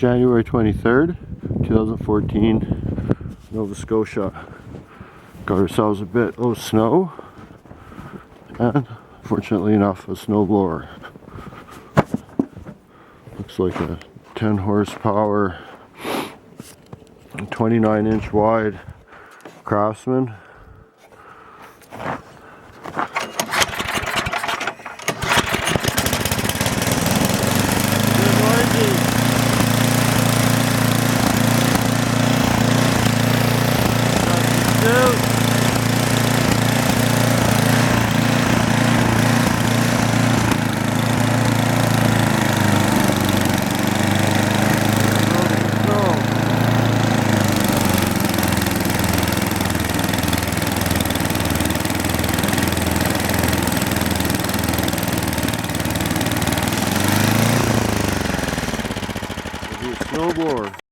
January 23rd, 2014, Nova Scotia. Got ourselves a bit of snow and, fortunately enough, a snowblower. Looks like a 10 horsepower, 29-inch wide Craftsman. Snowblower.